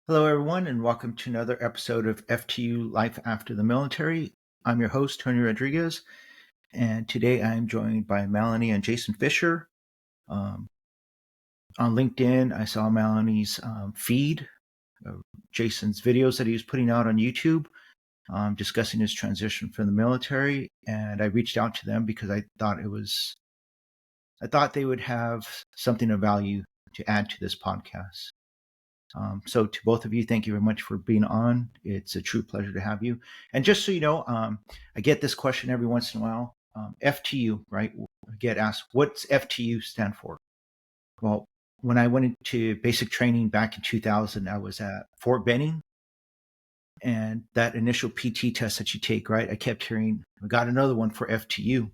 Hello, everyone, and welcome to another episode of FTU Life After the Military. I'm your host, Tony Rodriguez, and today I'm joined by Melanie and Jason Fisher. Um, on LinkedIn, I saw Melanie's feed, Jason's videos that he was putting out on YouTube, discussing his transition from the military, and I reached out to them because I thought they would have something of value to add to this podcast. So to both of you, thank you very much for being on. It's a true pleasure to have you. And just so you know, I get this question every once in a while. FTU, right? I get asked, what's FTU stand for? Well, when I went into basic training back in 2000, I was at Fort Benning. And that initial PT test that you take, right? I kept hearing, I got another one for FTU.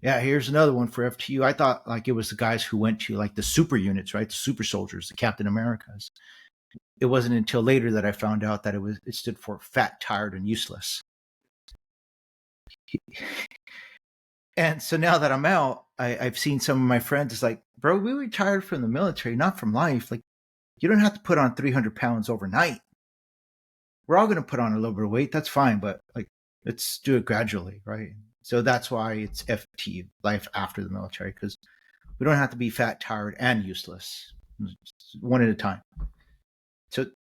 Yeah, here's another one for FTU. I thought like it was the guys who went to like the super units, right? The super soldiers, the Captain Americas. It wasn't until later that I found out that it stood for fat, tired, and useless. And so now that I'm out, I've seen some of my friends. It's like, bro, we retired from the military, not from life. Like, you don't have to put on 300 pounds overnight. We're all going to put on a little bit of weight. That's fine, but like, let's do it gradually, right? So that's why it's FT, life after the military, because we don't have to be fat, tired, and useless. One at a time.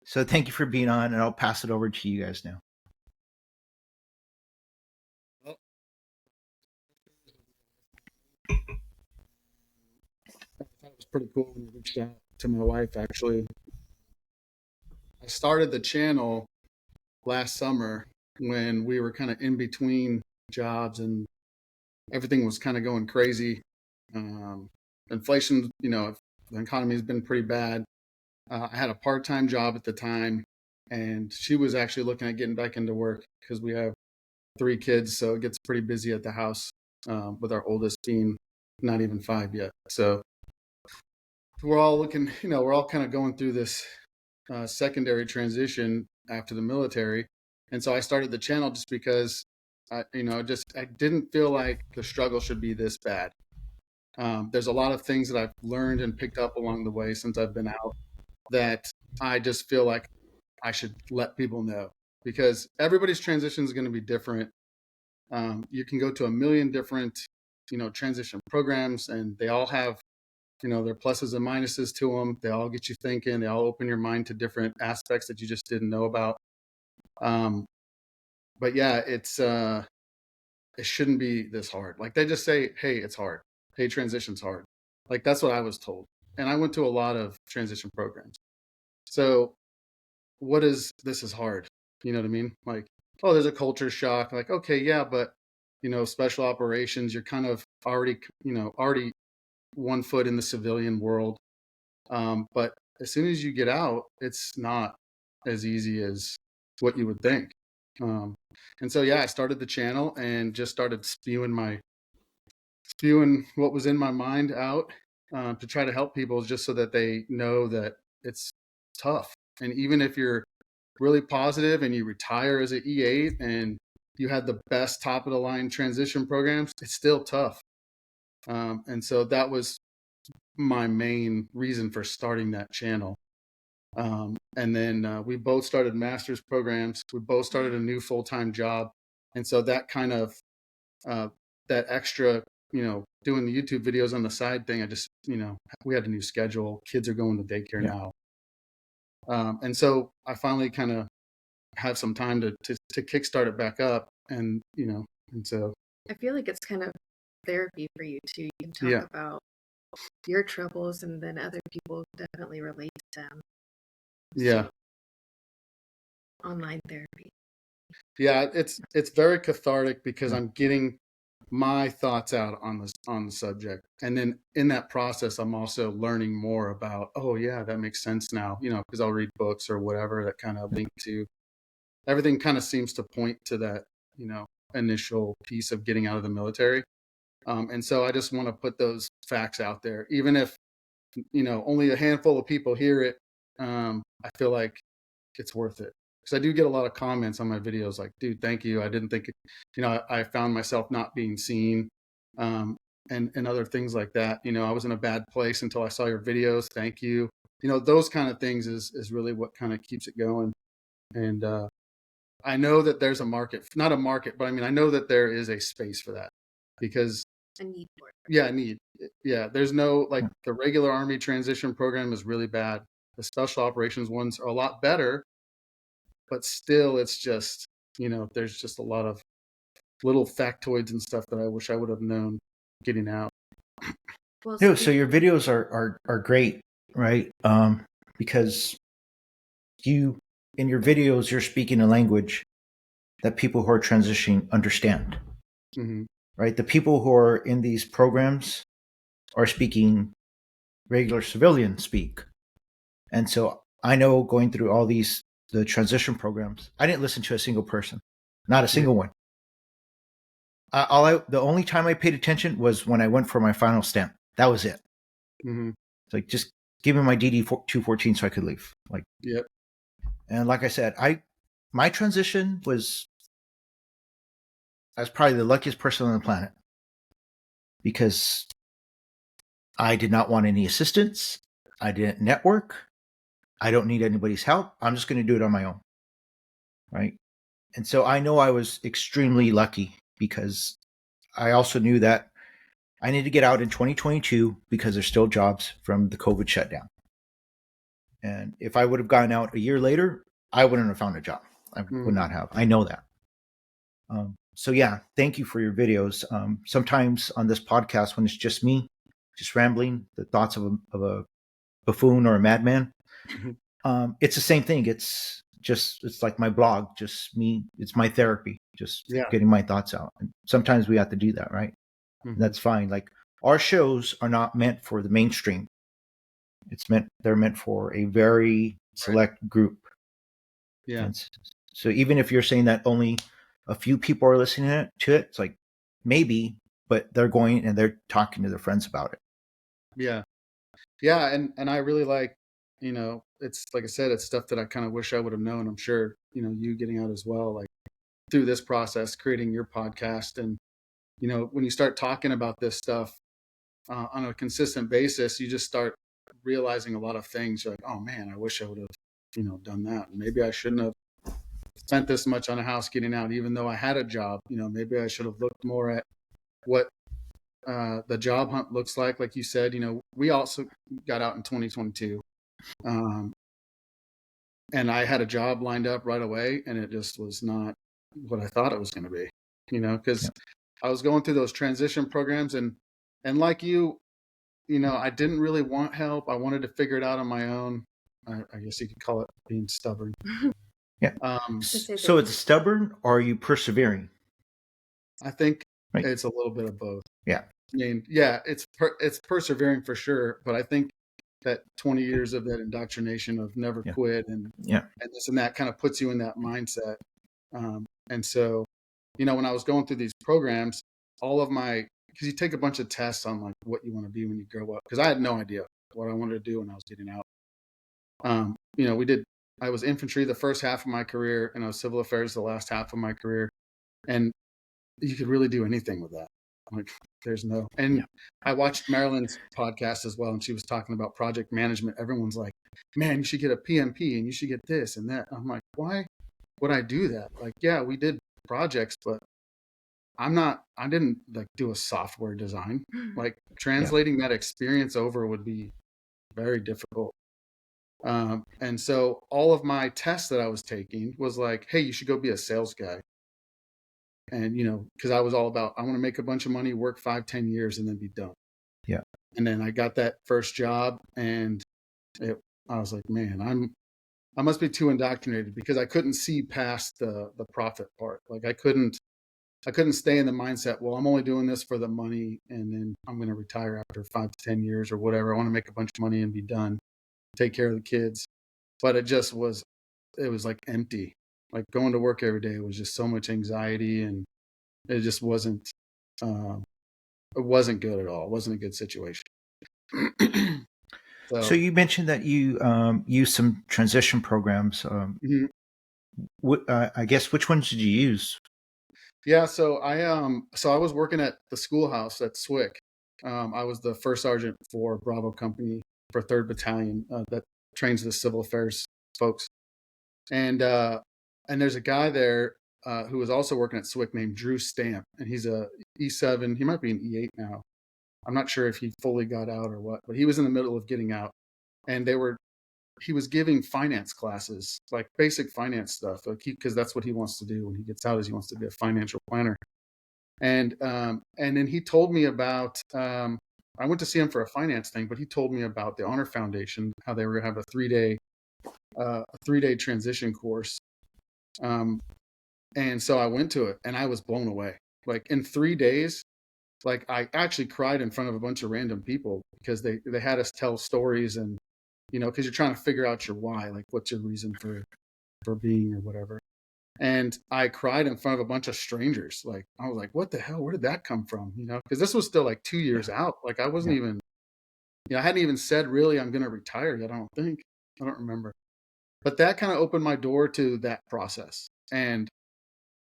So thank you for being on, and I'll pass it over to you guys now. I thought it was pretty cool when you reached out to my wife, actually. I started the channel last summer when we were kind of in between jobs and everything was kind of going crazy. Inflation, the economy has been pretty bad. I had a part-time job at the time, and she was actually looking at getting back into work because we have 3 kids, so it gets pretty busy at the house, with our oldest being not even 5 yet. So we're all looking, we're all kind of going through this secondary transition after the military. And so I started the channel just because I didn't feel like the struggle should be this bad. There's a lot of things that I've learned and picked up along the way since I've been out that I just feel like I should let people know, because everybody's transition is going to be different. You can go to a million different, transition programs, and they all have, their pluses and minuses to them. They all get you thinking. They all open your mind to different aspects that you just didn't know about. But yeah, it shouldn't be this hard. Like they just say, hey, it's hard. Hey, transition's hard. Like that's what I was told. And I went to a lot of transition programs. So this is hard. You know what I mean? Like, oh, there's a culture shock. Like, okay, yeah, but special operations, you're kind of already 1 foot in the civilian world. But as soon as you get out, it's not as easy as what you would think. And so, yeah, I started the channel and just started spewing what was in my mind out, to try to help people, just so that they know that it's tough. And even if you're really positive and you retire as an E8 and you had the best top of the line transition programs, it's still tough. And so that was my main reason for starting that channel. And then we both started master's programs. We both started a new full-time job. And so that kind of, that extra, doing the YouTube videos on the side thing, I just, we had a new schedule. Kids are going to daycare now. And so I finally kind of have some time to kickstart it back up. And, and so. I feel like it's kind of therapy for you too. You can talk about your troubles, and then other people definitely relate to them. Yeah. So, online therapy. Yeah, it's very cathartic because I'm getting my thoughts out on the subject, and then in that process, I'm also learning more about. Oh yeah, that makes sense now. Because I'll read books or whatever that kind of link to everything. Kind of seems to point to that initial piece of getting out of the military. And so I just want to put those facts out there, even if only a handful of people hear it. I feel like it's worth it, because I do get a lot of comments on my videos like, dude, thank you. I didn't think I found myself not being seen, and other things like that. I was in a bad place until I saw your videos. Thank you. those kind of things is really what kind of keeps it going. And I know that there's a market, not a market, but I mean, I know that there is a space for that because A need for it. yeah, need. Yeah, there's no like Yeah. the regular Army transition program is really bad. The special operations ones are a lot better, but still it's just, there's just a lot of little factoids and stuff that I wish I would have known getting out. Well, No, so your videos are great, right? Because you in your videos you're speaking a language that people who are transitioning understand, Hmm. right? The people who are in these programs are speaking regular civilian speak. And so I know going through all the transition programs, I didn't listen to a single person, not a Yeah. single one. The only time I paid attention was when I went for my final stamp. That was it. Hmm. It's like, just give me my DD 214 so I could leave. Like, Yep. and like I said, my transition I was probably the luckiest person on the planet because I did not want any assistance. I didn't network. I don't need anybody's help. I'm just going to do it on my own. Right. And so I know I was extremely lucky because I also knew that I need to get out in 2022 because there's still jobs from the COVID shutdown. And if I would have gotten out a year later, I wouldn't have found a job. I would not have. I know that. So yeah, thank you for your videos. Sometimes on this podcast, when it's just me, just rambling, the thoughts of a buffoon or a madman, it's the same thing. It's like my blog, just me. It's my therapy, just Yeah. getting my thoughts out. And sometimes we have to do that, right? Mhm. That's fine. Like, our shows are not meant for the mainstream. They're meant for a very select group. Yeah. And so even if you're saying that only a few people are listening to it, it's like maybe, but they're going and they're talking to their friends about it. Yeah. Yeah. And I really like, it's like I said, it's stuff that I kind of wish I would have known. I'm sure, you getting out as well, like through this process, creating your podcast. And, when you start talking about this stuff on a consistent basis, you just start realizing a lot of things. You're like, oh man, I wish I would have, done that. Maybe I shouldn't have spent this much on a house getting out, even though I had a job. Maybe I should have looked more at what the job hunt looks like you said. We also got out in 2022, um, and I had a job lined up right away, and it just was not what I thought it was going to be. Because Yeah. I was going through those transition programs, and like you, I didn't really want help. I wanted to figure it out on my own. I guess you could call it being stubborn. Yeah. Um, So it's stubborn, or are you persevering? I think Right. it's a little bit of both. Yeah. I mean, yeah, it's persevering for sure, but I think that 20 years of that indoctrination of never Yeah. quit and Yeah. this and that kind of puts you in that mindset. And so, when I was going through these programs, because you take a bunch of tests on like what you want to be when you grow up, because I had no idea what I wanted to do when I was getting out. I was infantry the first half of my career, and I was civil affairs the last half of my career, and you could really do anything with that. Like, there's no, and Yeah. I watched Marilyn's podcast as well, and she was talking about project management. Everyone's like, man, you should get a PMP and you should get this and that. I'm like, why would I do that? Like, yeah, we did projects, but I didn't like do a software design. Like, translating that experience over would be very difficult. And so all of my tests that I was taking was like, hey, you should go be a sales guy. And, because I was all about, I want to make a bunch of money, work 5-10 years, and then be done. Yeah. And then I got that first job, and I was like, man, I must be too indoctrinated, because I couldn't see past the profit part. Like, I couldn't stay in the mindset, well, I'm only doing this for the money, and then I'm going to retire after 5-10 years or whatever. I want to make a bunch of money and be done, take care of the kids. But it was like empty. Like, going to work every day was just so much anxiety, and it just wasn't uh, it wasn't good at all. It wasn't a good situation. So you mentioned that you use some transition programs. Mhm. I guess, which ones did you use? Yeah, so I was working at the schoolhouse at SWIC. I was the first sergeant for Bravo Company for 3rd Battalion that trains the civil affairs folks. And there's a guy there who was also working at SWIC named Drew Stamp, and he's a E7. He might be an E8 now. I'm not sure if he fully got out or what, but he was in the middle of getting out, and he was giving finance classes, like basic finance stuff, like because that's what he wants to do when he gets out, is he wants to be a financial planner. And then he told me about. I went to see him for a finance thing, but he told me about the Honor Foundation, how they were going to have a 3-day transition course. And so I went to it, and I was blown away. Like in 3 days, like I actually cried in front of a bunch of random people because they had us tell stories, and because you're trying to figure out your why, like what's your reason for being or whatever. And I cried in front of a bunch of strangers. Like I was like, what the hell? Where did that come from? Because this was still like 2 years out. Like I wasn't even, I hadn't even said really I'm going to retire yet. I don't remember. But that kind of opened my door to that process, and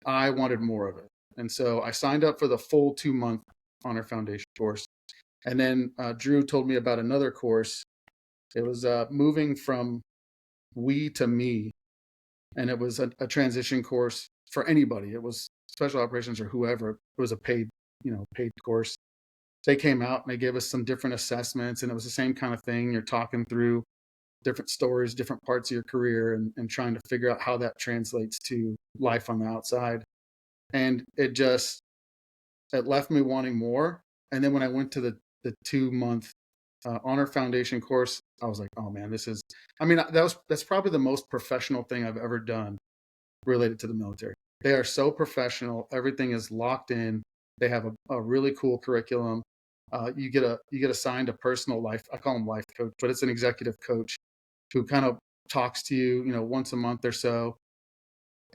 I wanted more of it. And so I signed up for the full 2-month Honor Foundation course. And then Drew told me about another course. It was moving from we to me. And it was a transition course for anybody. It was special operations or whoever. It was a paid course. They came out and they gave us some different assessments, and it was the same kind of thing. You're talking through different stories, different parts of your career, and trying to figure out how that translates to life on the outside. And it left me wanting more. And then when I went to the 2-month Honor Foundation course, I was like, oh man, that's probably the most professional thing I've ever done related to the military. They are so professional. Everything is locked in. They have a really cool curriculum. You get assigned a personal life. I call him life coach, but it's an executive coach who kind of talks to you, once a month or so,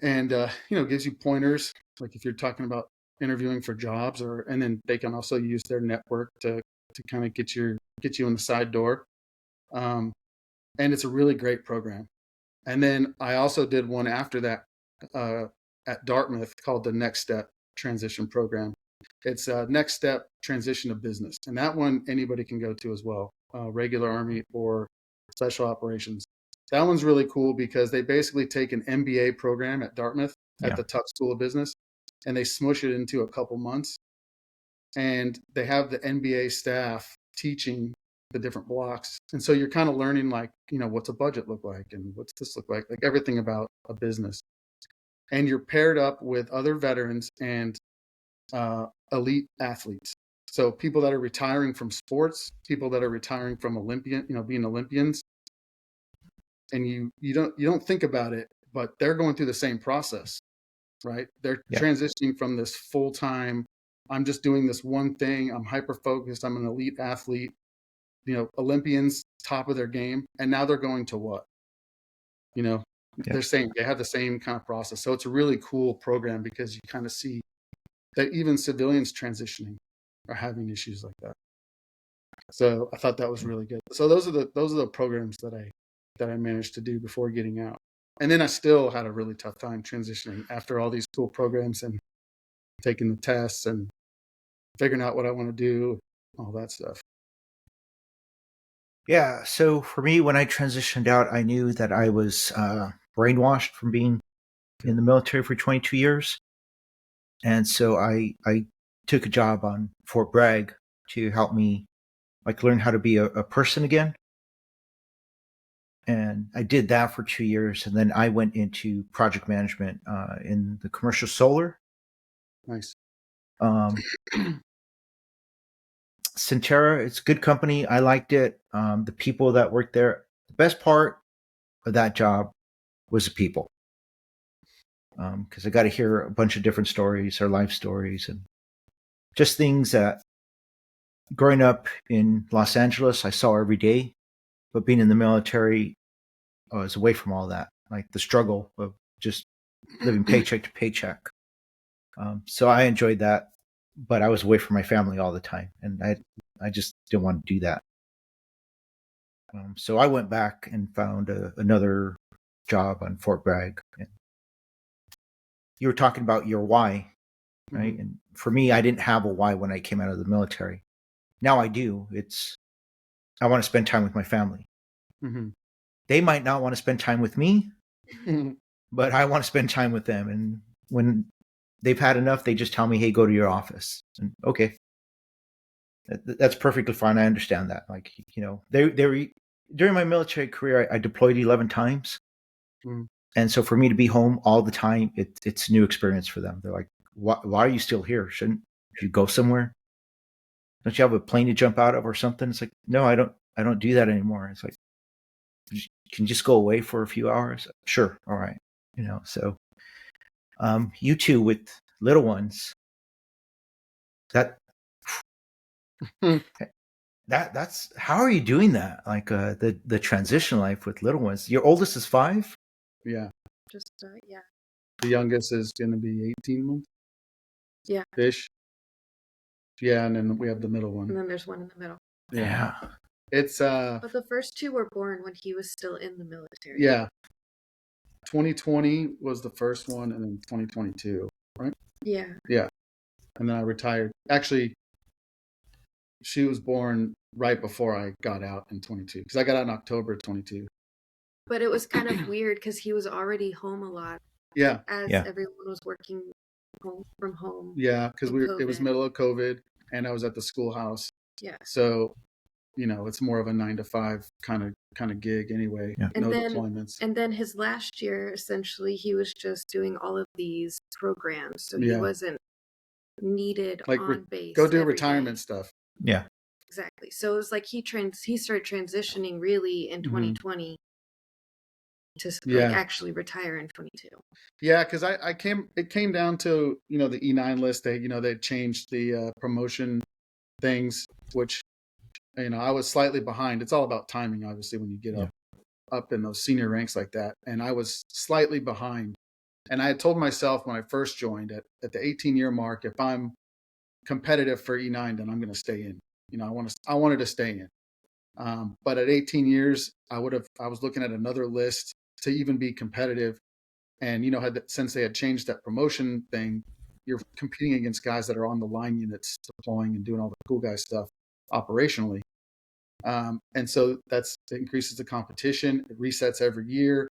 and gives you pointers. Like if you're talking about interviewing for jobs, and then they can also use their network to kind of get you in the side door. And it's a really great program. And then I also did one after that at Dartmouth called the Next Step Transition Program. It's a Next Step Transition to Business. And that one anybody can go to as well, regular Army or special operations. That one's really cool because they basically take an MBA program at Dartmouth at the Tufts School of Business, and they smush it into a couple months. And they have the MBA staff teaching the different blocks. And so you're kind of learning, like, what's a budget look like, and what's this look like everything about a business. And you're paired up with other veterans and elite athletes. So people that are retiring from sports, people that are retiring from being Olympians. And you don't think about it, but they're going through the same process, right? They're transitioning from this full-time, I'm just doing this one thing, I'm hyper-focused, I'm an elite athlete, Olympians, top of their game, and now they're going to what? They're saying they have the same kind of process. So it's a really cool program because you kind of see that even civilians transitioning are having issues like that. So I thought that was really good. So those are the programs that I managed to do before getting out. And then I still had a really tough time transitioning after all these cool programs and taking the tests and figuring out what I want to do, all that stuff. Yeah. So for me, when I transitioned out, I knew that I was brainwashed from being in the military for 22 years. And so I took a job on Fort Bragg to help me learn how to be a person again. And I did that for 2 years. And then I went into project management in the commercial solar. Nice. Centera, it's a good company. I liked it. The people that worked there, the best part of that job was the people. Because I got to hear a bunch of different stories, or life stories, and just things that growing up in Los Angeles, I saw every day. But being in the military, I was away from all that, like the struggle of just living paycheck to paycheck. So I enjoyed that, but I was away from my family all the time, and I just didn't want to do that. So I went back and found another job on Fort Bragg. And you were talking about your why, right? Mm-hmm. And for me, I didn't have a why when I came out of the military. Now I do. It's I want to spend time with my family. Mm-hmm. They might not want to spend time with me, but I want to spend time with them. And when they've had enough, they just tell me, "Hey, go to your office." And okay, that's perfectly fine. I understand that. Like, they were during my military career, I deployed 11 times. Mm-hmm. And so for me to be home all the time, it's a new experience for them. They're like, why are you still here? Shouldn't you go somewhere? Don't you have a plane to jump out of or something? It's like, no, I don't do that anymore. It's like, can you just go away for a few hours? Sure. All right. So you two with little ones, that that's how are you doing that? Like the transition life with little ones. Your oldest is 5? Yeah. Just yeah. The youngest is going to be 18 months. Yeah. Ish. Yeah, and then we have the middle one. And then there's one in the middle. Yeah. It's But the first two were born when he was still in the military. yeah. 2020 was the first one, and then 2022, right? Yeah. Yeah. And then I retired. Actually, she was born right before I got out in 22, because I got out in October 22. But it was kind of weird because he was already home a lot Yeah. as Yeah. everyone was working from home. Yeah, because in it was COVID. middle of COVID, and I was at the schoolhouse. Yeah. So, it's more of a 9 to 5 kind of gig anyway. Yeah. No deployments. And then his last year, essentially, he was just doing all of these programs, so he Yeah. wasn't needed Like on base. go do every retirement day. stuff. Yeah. Exactly. So it was like he started transitioning really in 2020 to like actually retire in 22. Yeah, because it came down to the E9 list. They changed the promotion things, which I was slightly behind. It's all about timing, obviously, when you get up in those senior ranks like that. And I was slightly behind. And I had told myself when I first joined at the 18-year mark, if I'm competitive for E9, then I'm going to stay in. I wanted to stay in. But at 18 years, I was looking at another list to even be competitive. And since they had changed that promotion thing, you're competing against guys that are on the line units, deploying and doing all the cool guy stuff operationally. And so it increases the competition. It resets every year.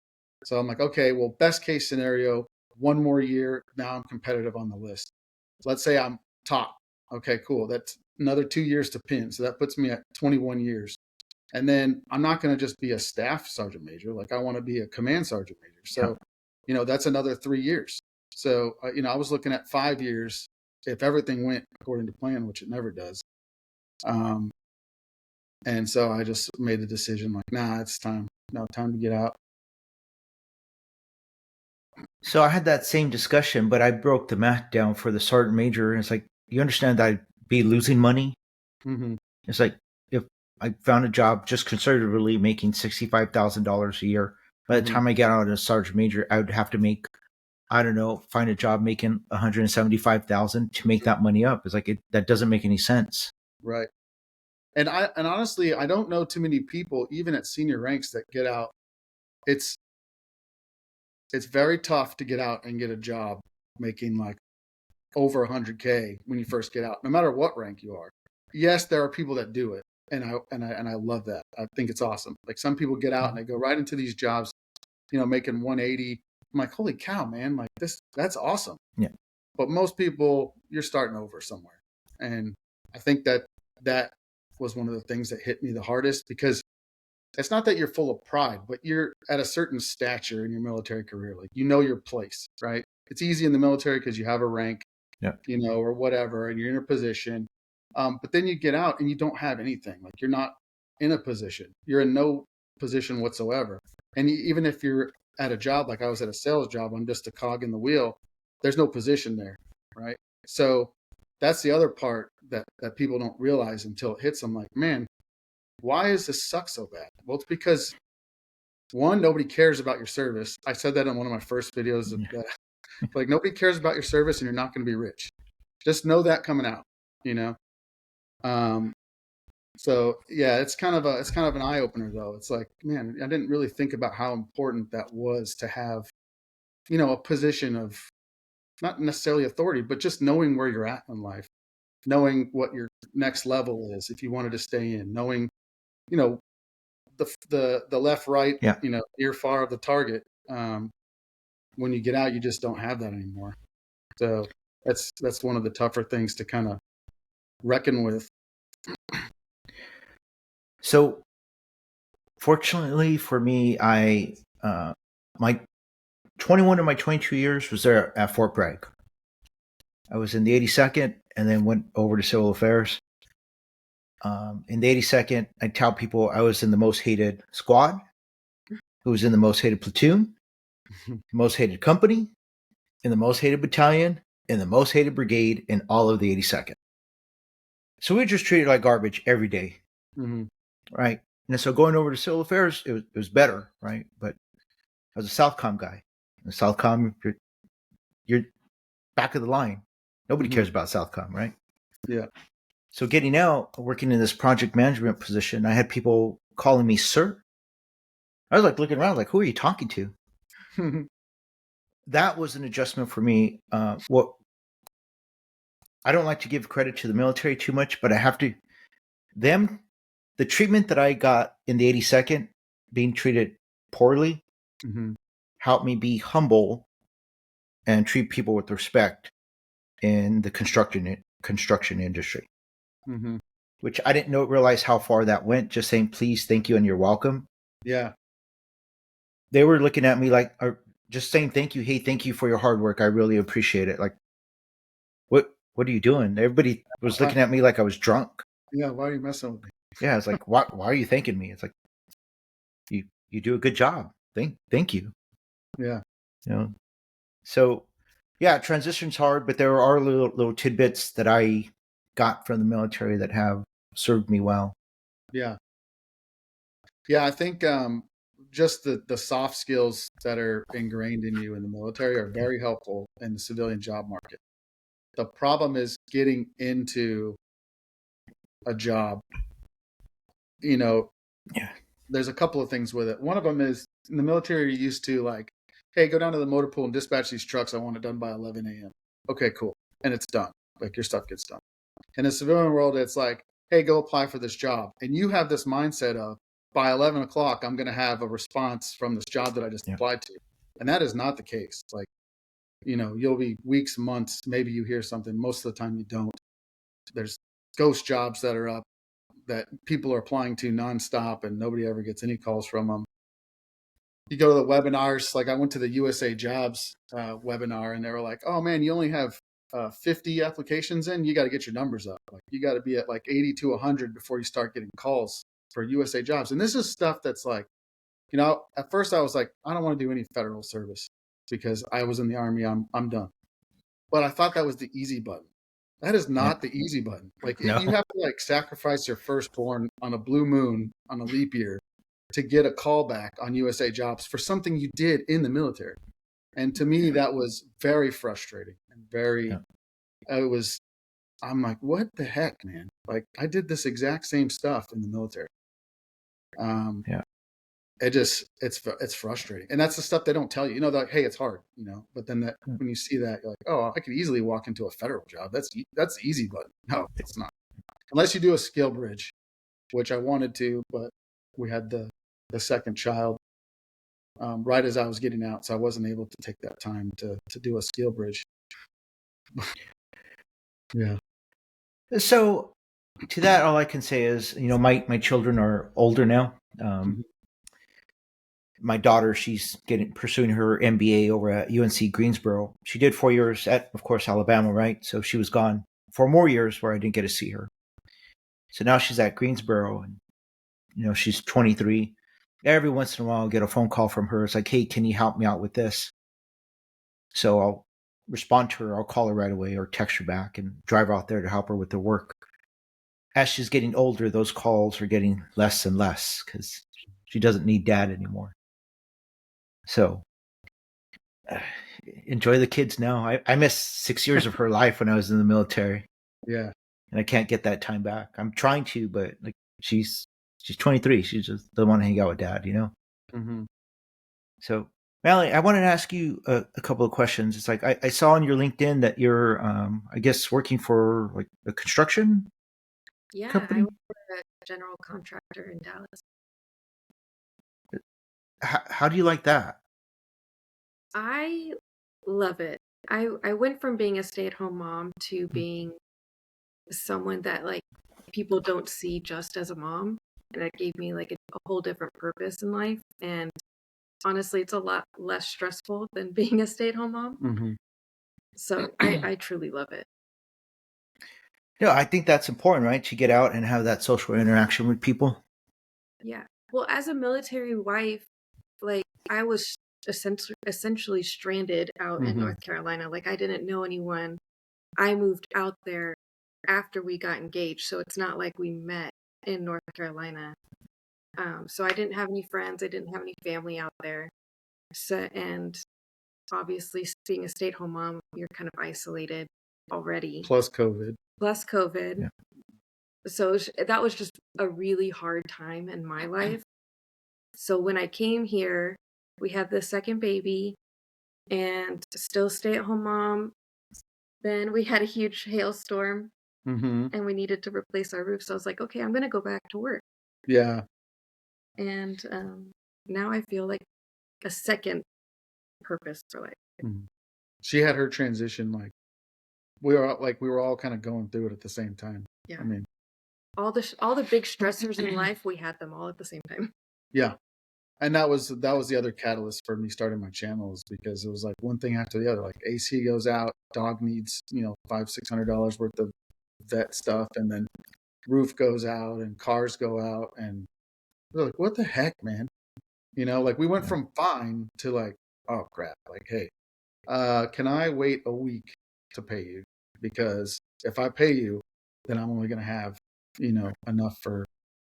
So I'm like, okay, well, best case scenario, one more year. Now I'm competitive on the list. So let's say I'm top. Okay, cool. That's another 2 years to pin. So that puts me at 21 years. And then I'm not going to just be a staff sergeant major. Like, I want to be a command sergeant major. So, that's another 3 years. So, I was looking at 5 years if everything went according to plan, which it never does. And so I just made the decision, like, nah, it's time. No, time to get out. So I had that same discussion, but I broke the math down for the sergeant major. And it's like, you understand that I'd be losing money? Mm-hmm. It's like, if I found a job just conservatively making $65,000 a year, by the time I get out as a sergeant major, I would have to make, I don't know, find a job making $175,000 to make that money up. It's like, that doesn't make any sense. Right. And honestly, I don't know too many people, even at senior ranks, that get out. It's very tough to get out and get a job making like over 100K when you first get out, no matter what rank you are. Yes, there are people that do it, and I love that. I think it's awesome. Like, some people get out and they go right into these jobs, making 180. I'm like, holy cow, man! Like, that's awesome. Yeah. But most people, you're starting over somewhere, and I think that was one of the things that hit me the hardest, because it's not that you're full of pride, but you're at a certain stature in your military career. Like, your place, right? It's easy in the military because you have a rank, or whatever, and you're in a position. But then you get out and you don't have anything. Like, you're not in a position. You're in no position whatsoever. And even if you're at a job, like I was at a sales job, I'm just a cog in the wheel. There's no position there, right? So that's the other part that people don't realize until it hits them. Like, man, why does this suck so bad? Well, it's because, one, nobody cares about your service. I said that in one of my first videos. Like, nobody cares about your service, and you're not going to be rich. Just know that coming out, So yeah, it's kind of an eye opener, though. It's like, man, I didn't really think about how important that was to have, a position of not necessarily authority, but just knowing where you're at in life, knowing what your next level is if you wanted to stay in, knowing you know, the left, right, Yeah. near far of the target. When you get out, you just don't have that anymore. So that's one of the tougher things to kind of reckon with. So fortunately for me, my 21 of my 22 years was there at Fort Bragg. I was in the 82nd and then went over to Civil Affairs. In the 82nd, I tell people I was in the most hated squad, who was in the most hated platoon, the most hated company, in the most hated battalion, in the most hated brigade in all of the 82nd. So we were just treated like garbage every day, Mm-hmm. right? And so going over to Civil Affairs, it was better, right? But I was a Southcom guy. In Southcom, you're back of the line. Nobody Mm-hmm. cares about Southcom, right? Yeah. So getting out, working in this project management position, I had people calling me sir. I was like looking around, like, who are you talking to? That was an adjustment for me. What I don't like to give credit to the military too much, but I have to. The treatment that I got in the 82nd, being treated poorly, Mm-hmm. helped me be humble and treat people with respect in the construction industry. Mm-hmm. Which I didn't realize how far that went. Just saying please, thank you, and you're welcome. Yeah. They were looking at me like, just saying thank you. Hey, thank you for your hard work. I really appreciate it. Like, what are you doing? Everybody was looking at me like I was drunk. Yeah. Why are you messing with me? Yeah, it's like, why are you thanking me? It's like, you do a good job. Thank you. Yeah. So yeah, transition's hard, but there are little tidbits that I got from the military that have served me well. Yeah. Yeah. I think just the soft skills that are ingrained in you in the military are very helpful in the civilian job market. The problem is getting into a job. Yeah. There's a couple of things with it. One of them is in the military, you're used to like, hey, go down to the motor pool and dispatch these trucks. I want it done by 11 a.m. Okay, cool. And it's done. Like your stuff gets done. In the civilian world, it's like, hey, go apply for this job. And you have this mindset of by 11 o'clock, I'm going to have a response from this job that I just applied to. And that is not the case. Like, you'll be weeks, months, maybe you hear something. Most of the time you don't. There's ghost jobs that are up that people are applying to nonstop and nobody ever gets any calls from them. You go to the webinars, like I went to the USA Jobs webinar and they were like, oh man, you only have 50 applications in, you got to get your numbers up. Like you got to be at like 80 to 100 before you start getting calls for USA Jobs. And this is stuff that's like, at first I was like, I don't want to do any federal service because I was in the Army. I'm done. But I thought that was the easy button. That is not the easy button. Like No. you have to like sacrifice your firstborn on a blue moon on a leap year to get a callback on USA Jobs for something you did in the military. And to me, that was very frustrating and I'm like, what the heck, man? Like I did this exact same stuff in the military. It's frustrating. And that's the stuff they don't tell you, they're like, hey, it's hard, but then when you see that, you're like, oh, I could easily walk into a federal job. That's the easy button. No, it's not. Unless you do a skill bridge, which I wanted to, but we had the second child right as I was getting out. So I wasn't able to take that time to do a skill bridge. Yeah. So to that, all I can say is, my children are older now. My daughter, she's pursuing her MBA over at UNC Greensboro. She did 4 years at, of course, Alabama, right? So she was gone 4 more years where I didn't get to see her. So now she's at Greensboro, and she's 23. Every once in a while, I'll get a phone call from her. It's like, hey, can you help me out with this? So I'll respond to her. I'll call her right away or text her back and drive out there to help her with the work. As she's getting older, those calls are getting less and less because she doesn't need dad anymore. So enjoy the kids now. I missed 6 years of her life when I was in the military. Yeah. And I can't get that time back. I'm trying to, but like she's 23. She just doesn't want to hang out with dad, Mm-hmm. So, Melanie, I wanted to ask you a couple of questions. It's like I saw on your LinkedIn that you're, I guess, working for like a construction Yeah, company. I work for a general contractor in Dallas. How do you like that? I love it. I went from being a stay-at-home mom to being someone that like people don't see just as a mom, and that gave me like a whole different purpose in life. And honestly, it's a lot less stressful than being a stay-at-home mom. Mm-hmm. So I truly love it. Yeah, I think that's important, right? To get out and have that social interaction with people. Yeah. Well, as a military wife, like I was essentially stranded out in Mm-hmm. North Carolina. Like I didn't know anyone. I moved out there after we got engaged, so it's not like we met in North Carolina. So I didn't have any friends. I didn't have any family out there. So, and obviously, being a stay-at-home mom, you're kind of isolated already. Plus COVID. Plus COVID. Yeah. So that was just a really hard time in my life. So when I came here, we had the second baby and still stay-at-home mom. Then we had a huge hailstorm Mm-hmm. and we needed to replace our roof. So I was like, okay, I'm going to go back to work. Yeah. And now I feel like a second purpose for life. Mm-hmm. She had her transition we were all kind of going through it at the same time. Yeah. I mean, all the big stressors in life, we had them all at the same time. yeah. And that was the other catalyst for me starting my channel, is because it was like one thing after the other. Like AC goes out, dog needs, $500-$600 worth of vet stuff, and then roof goes out and cars go out, and we're like, what the heck, man? Like we went from fine to like, oh crap, like, hey, can I wait a week to pay you? Because if I pay you, then I'm only gonna have, enough for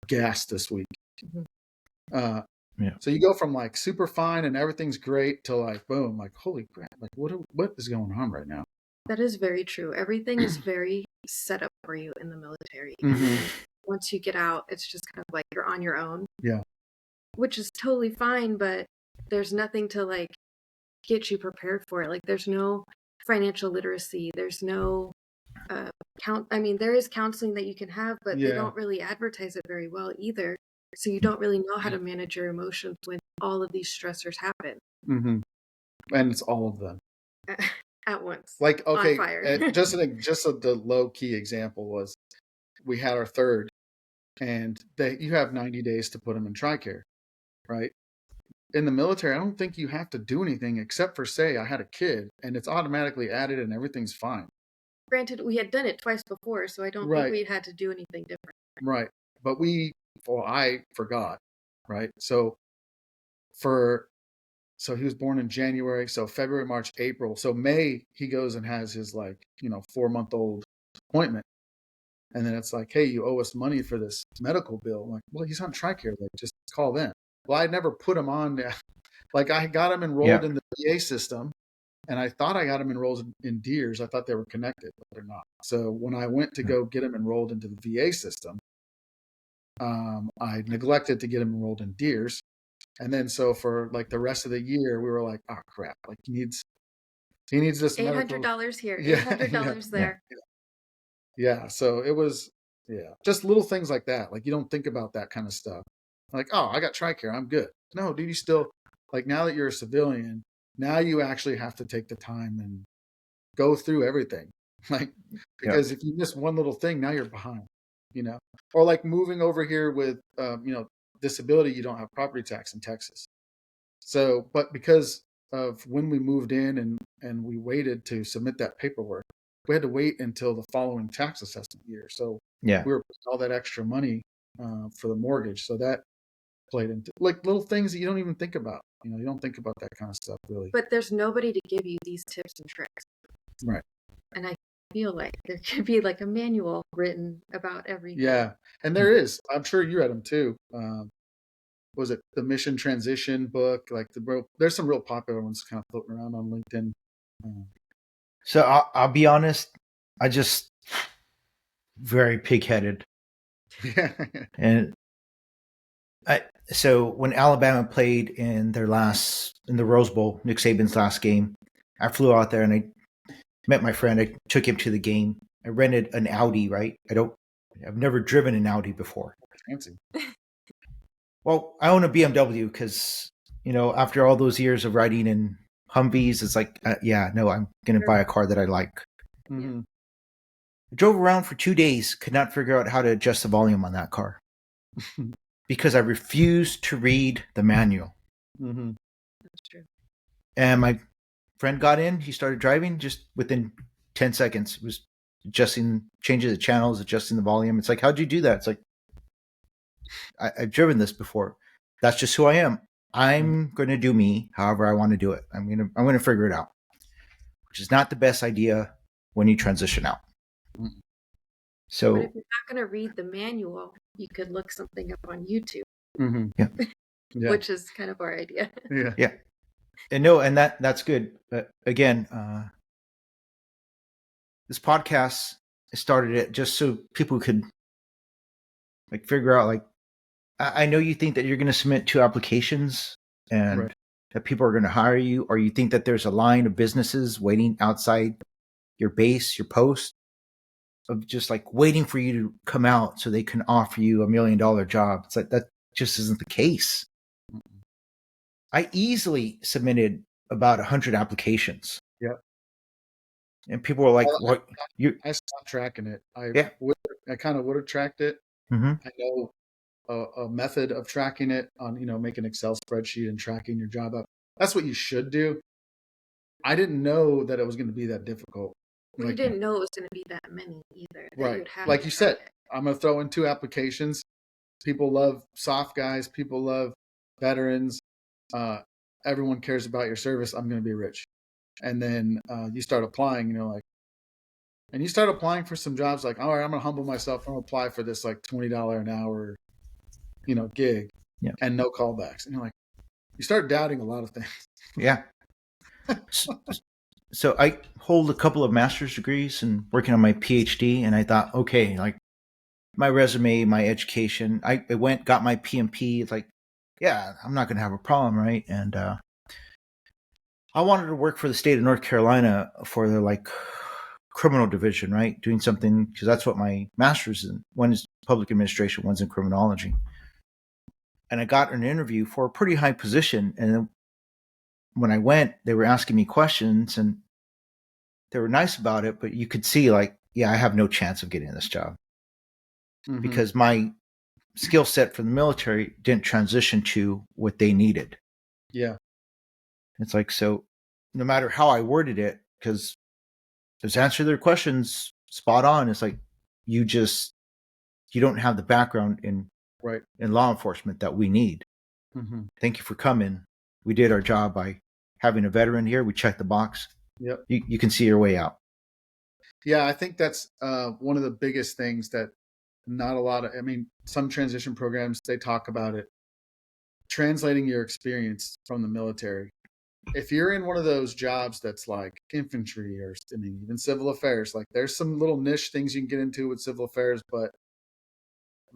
gas this week. Mm-hmm. Yeah. So you go from like super fine and everything's great to like boom, like holy crap, like what is going on right now? That is very true. Everything is very set up for you in the military. Mm-hmm. Once you get out, it's just kind of like you're on your own. Yeah. Which is totally fine, but there's nothing to like get you prepared for it. Like there's no financial literacy. There's no there is counseling that you can have, but they don't really advertise it very well either. So you don't really know how to manage your emotions when all of these stressors happen. Mm-hmm. And it's all of them at once. Like, okay, on fire. the low key example was we had our third, and you have 90 days to put them in TRICARE, right? In the military, I don't think you have to do anything except for say I had a kid, and it's automatically added and everything's fine. Granted, we had done it twice before, so I don't think we had to do anything different. Right. But I forgot, right? So he was born in January, so February, March, April. So May, he goes and has his 4-month-old appointment. And then it's like, hey, you owe us money for this medical bill. I'm like, well, he's on TRICARE. Like, just call them. Well, I never put him on. Like, I got him enrolled in the VA system, and I thought I got him enrolled in DEERS. I thought they were connected, but they're not. So when I went to go get him enrolled into the VA system, I neglected to get him enrolled in DEERS. And then so for like the rest of the year, we were like, oh crap, like he needs this $800 here, $800 there. Yeah. So it was, just little things like that. Like you don't think about that kind of stuff. Like, oh, I got TRICARE, I'm good. No, dude, you still, like, now that you're a civilian, now you actually have to take the time and go through everything. Like, because if you miss one little thing, now you're behind, or like moving over here with, disability, you don't have property tax in Texas. So, but because of when we moved in and we waited to submit that paperwork, we had to wait until the following tax assessment year. So we were paying all that extra money for the mortgage. So that played into like little things that you don't even think about. You don't think about that kind of stuff really. But there's nobody to give you these tips and tricks. Right. And I feel like there could be like a manual written about everything. Yeah. And there is. I'm sure you read them too. Was it the Mission Transition book? Like there's some real popular ones kind of floating around on LinkedIn. So I'll be honest, I just very pig-headed. Yeah. And so when Alabama played in the Rose Bowl, Nick Saban's last game, I flew out there and I met my friend. I took him to the game. I rented an Audi, right? I've never driven an Audi before. fancy. Well, I own a BMW because, after all those years of riding in Humvees, it's like, yeah, no, I'm going to buy a car that I like. Mm-hmm. I drove around for 2 days, could not figure out how to adjust the volume on that car because I refused to read the manual. Mm-hmm. That's true. And my friend got in, he started driving just within 10 seconds. It was changing the channels, adjusting the volume. It's like, how'd you do that? It's like, I've driven this before. That's just who I am. I'm going to do me however I want to do it. I'm going to figure it out, which is not the best idea when you transition out. Mm-hmm. So, but if you're not going to read the manual, you could look something up on YouTube, Mm-hmm. yeah, which is kind of our idea. yeah, and no, and that's good. But again, this podcast started it just so people could like figure out like I know you think that you're going to submit 2 applications and Right. that people are going to hire you, or you think that there's a line of businesses waiting outside your base, your post, of just like waiting for you to come out so they can offer you $1 million job. It's like that just isn't the case. I easily submitted about 100 applications. Yeah. And people were like, "What you?" I stopped tracking it. Yeah. I kind of would have tracked it. Mm-hmm. I know a method of tracking it on, make an Excel spreadsheet and tracking your job up. That's what you should do. I didn't know that it was going to be that difficult. Well, you didn't know it was going to be that many either. That Right. you'd have Like to you try said, it. I'm going to throw in 2 applications. People love soft guys. People love veterans. Everyone cares about your service. I'm going to be rich. And then you start applying, and you start applying for some jobs like, all right, I'm going to humble myself. I'm going to apply for this like $20 an hour, gig, Yeah. and no callbacks. And you're like, you start doubting a lot of things. Yeah. So I hold a couple of master's degrees and working on my PhD, and I thought, okay, like my resume, my education, I went, got my PMP. It's like, yeah, I'm not going to have a problem, right? And I wanted to work for the state of North Carolina for their like criminal division, right? Doing something because that's what my master's in. One is public administration, one's in criminology. And I got an interview for a pretty high position. And then when I went, they were asking me questions and they were nice about it, but you could see like, yeah, I have no chance of getting this job because my skill set for the military didn't transition to what they needed. Yeah. It's like, so no matter how I worded it, because those answer their questions spot on. It's like, you don't have the background in law enforcement that we need. Mm-hmm. Thank you for coming. We did our job by having a veteran here. We checked the box. Yep. You can see your way out. Yeah, I think that's one of the biggest things that some transition programs, they talk about it, translating your experience from the military. If you're in one of those jobs that's like infantry or even civil affairs, like there's some little niche things you can get into with civil affairs, but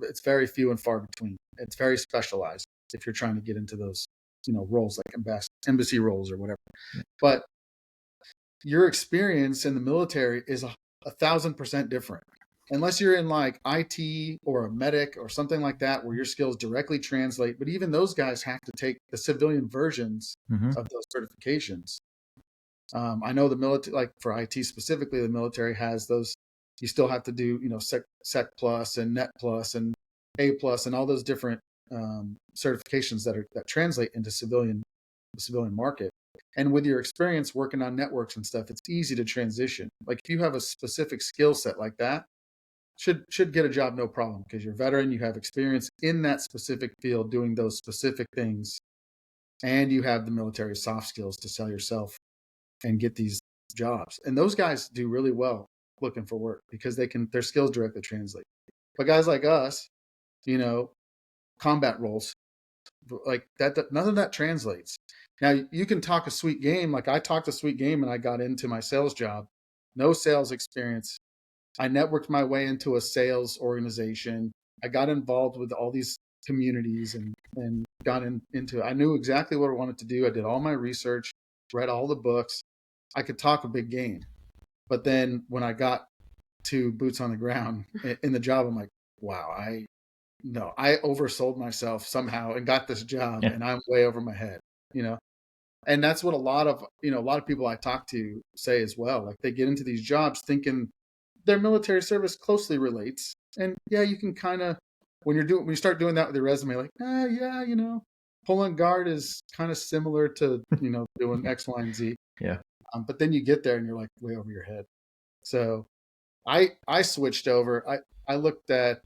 it's very few and far between. It's very specialized if you're trying to get into those, roles like embassy roles or whatever. But your experience in the military is 1,000% different. Unless you're in like IT or a medic or something like that, where your skills directly translate. But even those guys have to take the civilian versions of those certifications. I know the military, like for IT specifically, the military has those. You still have to do, Sec Plus and Net Plus and A Plus and all those different certifications that translate into the civilian market. And with your experience working on networks and stuff, it's easy to transition. Like if you have a specific skill set like that, should get a job no problem because you're a veteran, you have experience in that specific field doing those specific things, and you have the military soft skills to sell yourself and get these jobs. And those guys do really well looking for work because their skills directly translate. But guys like us, combat roles like that, none of that translates. Now you can talk a sweet game. Like I talked a sweet game and I got into my sales job, no sales experience. I networked my way into a sales organization. I got involved with all these communities and got into it. I knew exactly what I wanted to do. I did all my research, read all the books. I could talk a big game. But then when I got to boots on the ground in the job, I'm like, wow, no, I oversold myself somehow and got this job, Yeah. and I'm way over my head, you know. And that's what a lot of people I talk to say as well. Like they get into these jobs thinking their military service closely relates, and yeah, you can kind of when you start doing that with your resume, like yeah, pulling guard is kind of similar to doing X, Y, and Z. Yeah. But then you get there and you're like way over your head. So I switched over. I looked at,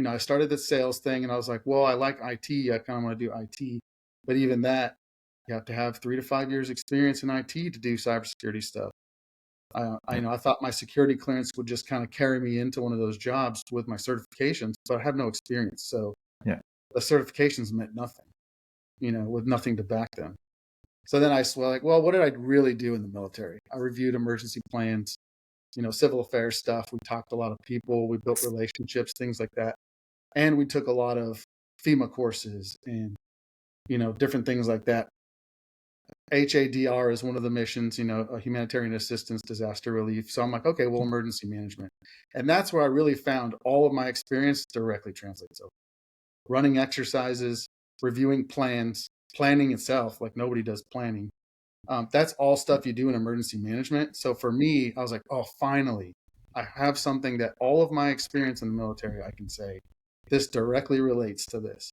I started the sales thing and I was like, well, I like IT. I kind of want to do IT, but even that, you have to have 3 to 5 years experience in IT to do cybersecurity stuff. I thought my security clearance would just kind of carry me into one of those jobs with my certifications, but I have no experience. So Yeah. the certifications meant nothing, with nothing to back them. So then I was like, well, what did I really do in the military? I reviewed emergency plans, civil affairs stuff. We talked to a lot of people. We built relationships, things like that. And we took a lot of FEMA courses and, different things like that. HADR is one of the missions, humanitarian assistance, disaster relief. So I'm like, okay, well, emergency management. And that's where I really found all of my experience directly translates over. Running exercises, reviewing plans, planning itself, like nobody does planning. That's all stuff you do in emergency management. So for me, I was like, oh, finally, I have something that all of my experience in the military, I can say, this directly relates to this.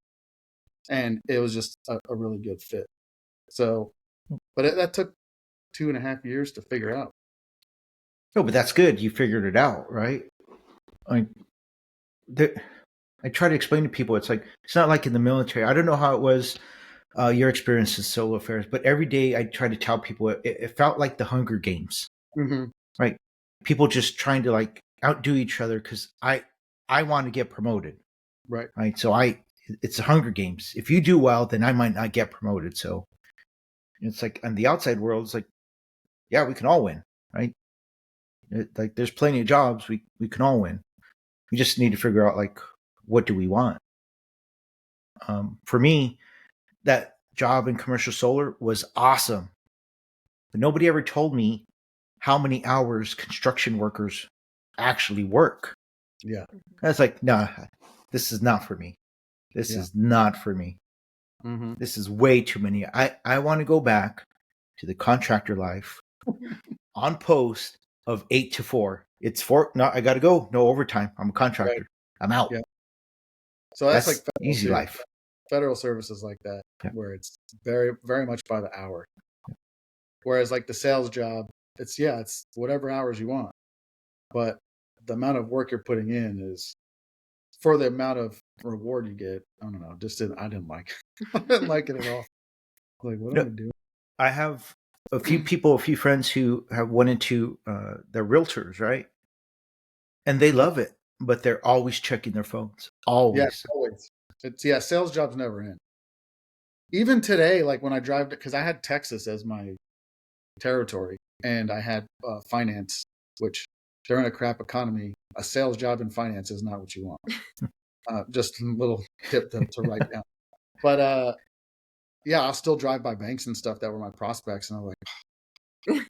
And it was just a really good fit. So, but that took 2.5 years to figure out. No, but that's good. You figured it out, right? I try to explain to people, it's like, it's not like in the military. I don't know how it was, your experience in solo affairs, but every day I try to tell people it felt like the Hunger Games, Mm-hmm. right? People just trying to like outdo each other because I want to get promoted, Right. So it's the Hunger Games. If you do well, then I might not get promoted. So it's like on the outside world, it's like, yeah, we can all win, right? Like there's plenty of jobs we can all win. We just need to figure out like what do we want. For me, that job in commercial solar was awesome, but nobody ever told me how many hours construction workers actually work. Yeah. I was like, nah, this is not for me. This is not for me. Mm-hmm. This is way too many. I want to go back to the contractor life on post of 8 to 4. It's 4. No, I got to go. No overtime. I'm a contractor. Right. I'm out. Yeah. So that's like easy too. life. Federal services like that, where it's very, very much by the hour. Whereas like the sales job, it's whatever hours you want, but the amount of work you're putting in is for the amount of reward you get. I don't know. I didn't like it. I didn't like it at all. Like, what am I doing? I have a few friends who have went into they're realtors, right? And they love it, but they're always checking their phones. Always. Yeah, always. It's sales jobs never end. Even today, like when I drive, because I had Texas as my territory, and I had finance, which during a crap economy, a sales job in finance is not what you want. Just a little tip to write down. But I'll still drive by banks and stuff that were my prospects, and I'm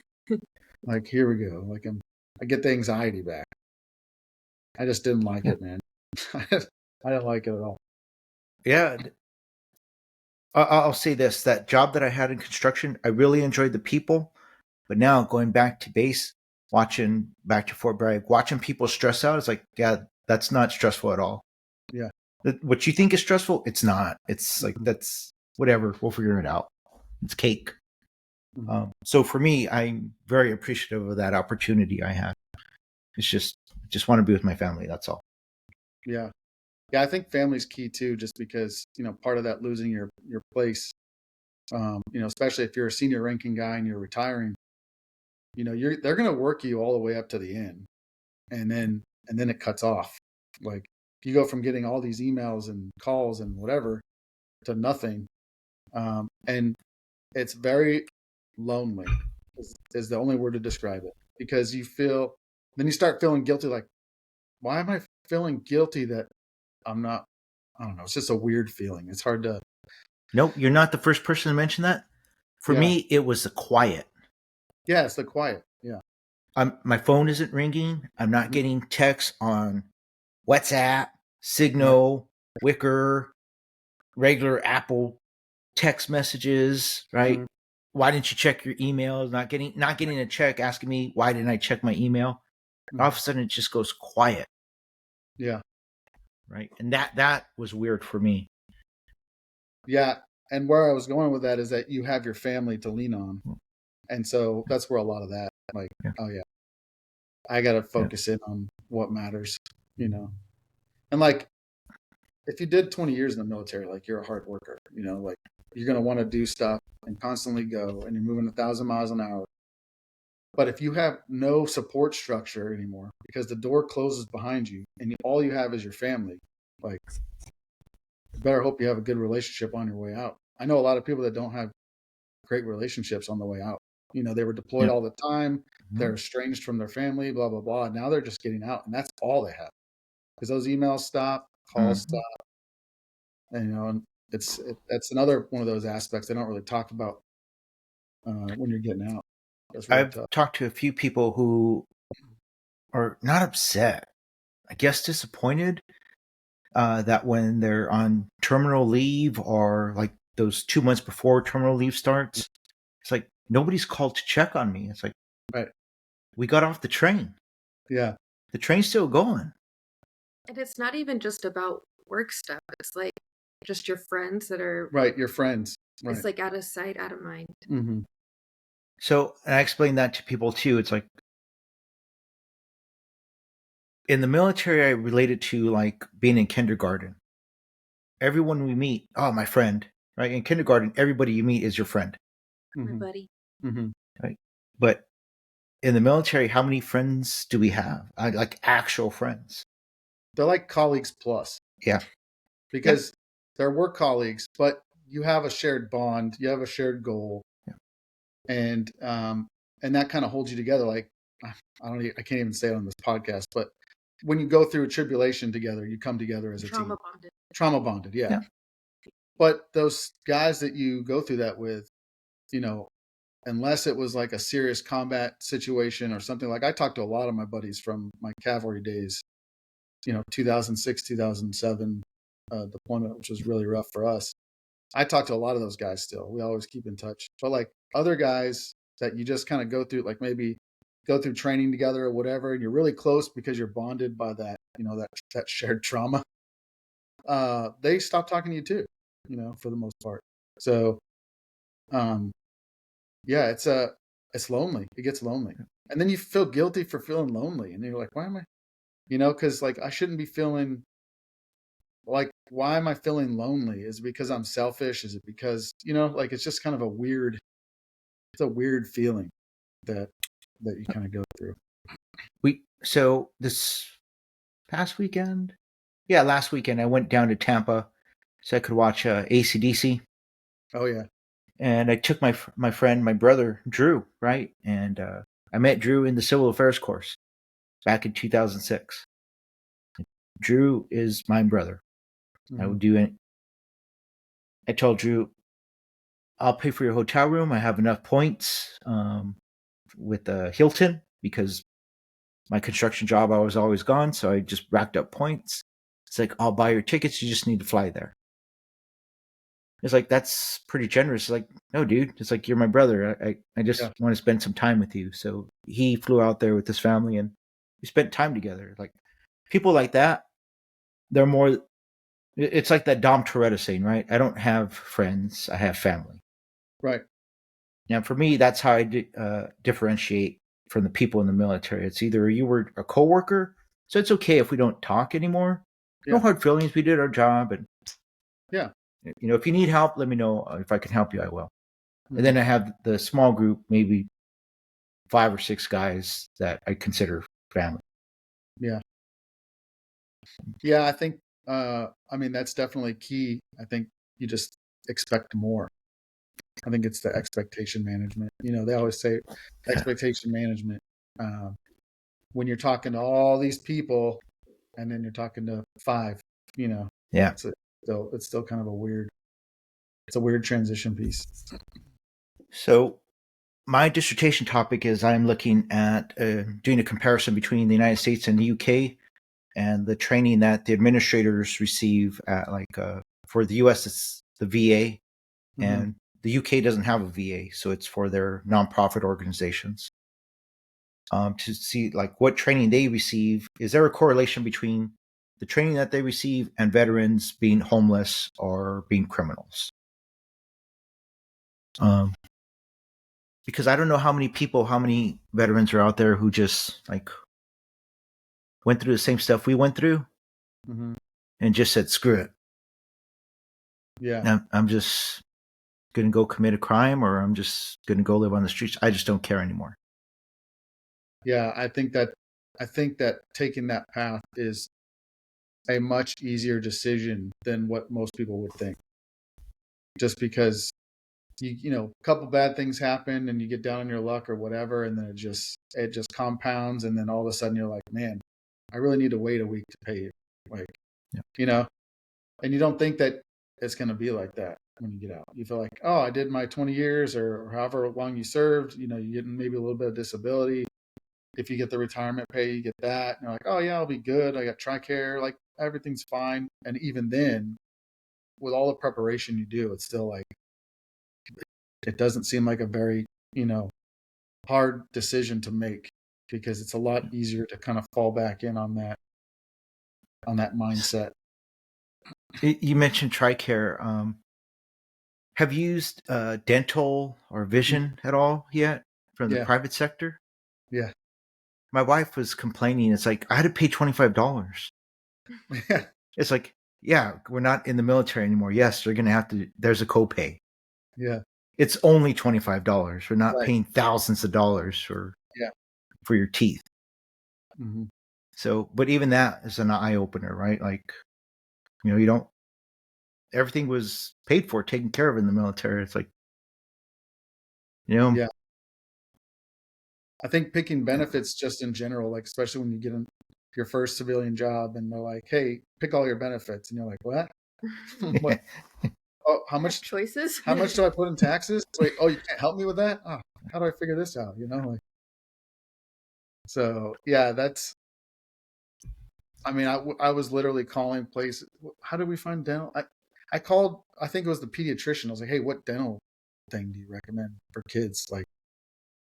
like, here we go. Like I get the anxiety back. I just didn't like it, man. I didn't like it at all. Yeah. I'll say this, that job that I had in construction, I really enjoyed the people, but now going back to base, watching back to Fort Bragg, watching people stress out, it's like, yeah, that's not stressful at all. Yeah. What you think is stressful, it's not. It's like, that's whatever. We'll figure it out. It's cake. Mm-hmm. So for me, I'm very appreciative of that opportunity I had. It's just want to be with my family. That's all. Yeah. Yeah, I think family's key too, just because, part of that losing your place, especially if you're a senior ranking guy and you're retiring, they're going to work you all the way up to the end. And then it cuts off. Like you go from getting all these emails and calls and whatever to nothing. And it's very lonely is the only word to describe it, because then you start feeling guilty. Like, why am I feeling guilty that I'm not, I don't know. It's just a weird feeling. It's hard to. Nope, you're not the first person to mention that. For me, it was the quiet. Yeah, it's the quiet. Yeah. My phone isn't ringing. I'm not getting texts on WhatsApp, Signal, Wicker, regular Apple text messages, right? Mm-hmm. Why didn't you check your email? Not getting a check, asking me why didn't I check my email? All of a sudden, it just goes quiet. Yeah. Right. And that was weird for me. Yeah. And where I was going with that is that you have your family to lean on. And so that's where a lot of that, like, Yeah. oh, yeah, I got to focus in on what matters, And like, if you did 20 years in the military, like you're a hard worker, like you're going to want to do stuff and constantly go and you're moving 1,000 miles an hour. But if you have no support structure anymore because the door closes behind you and all you have is your family, like, you better hope you have a good relationship on your way out. I know a lot of people that don't have great relationships on the way out. They were deployed all the time. They're estranged from their family, blah, blah, blah. Now they're just getting out, and that's all they have because those emails stop, calls stop, and that's another one of those aspects they don't really talk about when you're getting out. That's really I've tough. talked to a few people who are not upset, I guess disappointed that when they're on terminal leave or like those 2 months before terminal leave starts, it's like nobody's called to check on me. It's like, Right. We got off the train. Yeah. The train's still going. And it's not even just about work stuff. It's like just your friends that are Right. Your friends. Right. It's like out of sight, out of mind. Mm-hmm. So, and I explain that to people too. It's like in the military, I relate it to like being in kindergarten. Everyone we meet, oh, my friend, right? In kindergarten, everybody you meet is your friend. My buddy. Mm-hmm. Right. But in the military, how many friends do we have? Like actual friends? They're like colleagues plus. Yeah. Because they're work colleagues, but you have a shared bond, you have a shared goal, and that kind of holds you together. Like I can't even say it on this podcast, but when you go through a tribulation together, you come together as a team. Trauma bonded, yeah. But those guys that you go through that with, unless it was like a serious combat situation or something, like I talked to a lot of my buddies from my cavalry days, 2006, 2007 deployment, which was really rough for us. I talk to a lot of those guys still. We always keep in touch. But like other guys that you just kind of go through, like maybe go through training together or whatever, and you're really close because you're bonded by that, that shared trauma. They stop talking to you too, for the most part. So, yeah, it's lonely. It gets lonely, and then you feel guilty for feeling lonely, and you're like, why am I, because like I shouldn't be feeling. Like, why am I feeling lonely? Is it because I'm selfish? Is it because, like it's just kind of it's a weird feeling that you kind of go through. So this past weekend, last weekend I went down to Tampa so I could watch AC/DC. Oh yeah. And I took my friend, my brother Drew, right, and I met Drew in the Civil Affairs course back in 2006. Drew is my brother. I would do it. I told Drew, I'll pay for your hotel room. I have enough points with Hilton because my construction job, I was always gone. So I just racked up points. It's like, I'll buy your tickets. You just need to fly there. It's like, that's pretty generous. It's like, no, dude. It's like, you're my brother. I just want to spend some time with you. So he flew out there with his family and we spent time together. Like people like that, they're more, it's like that Dom Toretto saying, right? I don't have friends. I have family. Right. Now, for me, that's how I differentiate from the people in the military. It's either you were a coworker, so it's okay if we don't talk anymore. No hard feelings. We did our job, and if you need help, let me know. If I can help you, I will. And then I have the small group, maybe 5 or 6 guys that I consider family. Yeah. Yeah, I think. That's definitely key. I think you just expect more. I think it's the expectation management. They always say expectation management. When you're talking to all these people, and then you're talking to 5, it's still kind of it's a weird transition piece. So my dissertation topic is I'm looking at doing a comparison between the United States and the UK and the training that the administrators receive at for the U.S. it's the VA, and the UK doesn't have a VA, so it's for their nonprofit organizations. To see like what training they receive. Is there a correlation between the training that they receive and veterans being homeless or being criminals? Because I don't know how many veterans are out there who just like went through the same stuff we went through and just said, screw it. Yeah. I'm just going to go commit a crime, or I'm just going to go live on the streets. I just don't care anymore. Yeah. I think that taking that path is a much easier decision than what most people would think. Just because a couple bad things happen and you get down on your luck or whatever, and then it just compounds, and then all of a sudden you're like, man, I really need to wait a week to pay it. Like, and you don't think that it's going to be like that when you get out. You feel like, oh, I did my 20 years or however long you served. You get maybe a little bit of disability. If you get the retirement pay, you get that. And you're like, oh yeah, I'll be good. I got TRICARE. Like everything's fine. And even then, with all the preparation you do, it's still like, it doesn't seem like a very, hard decision to make, because it's a lot easier to kind of fall back in on that mindset. You mentioned TRICARE. Have you used dental or vision at all yet from the private sector? Yeah. My wife was complaining. It's like, I had to pay $25. It's like, yeah, we're not in the military anymore. Yes, they're going to have to, there's a copay. Yeah. It's only $25. We're not Right. paying thousands of dollars for your teeth. Mm-hmm. So, but even that is an eye opener, right? Like, you don't, everything was paid for, taken care of in the military. It's like, Yeah. I think picking benefits just in general, like especially when you get in your first civilian job and they're like, hey, pick all your benefits. And you're like, what? What? Oh, how much choices? How much do I put in taxes? Wait, oh, you can't help me with that? Oh, how do I figure this out? So yeah, I was literally calling places. How did we find dental? I called, I think it was the pediatrician. I was like, hey, what dental thing do you recommend for kids? Like,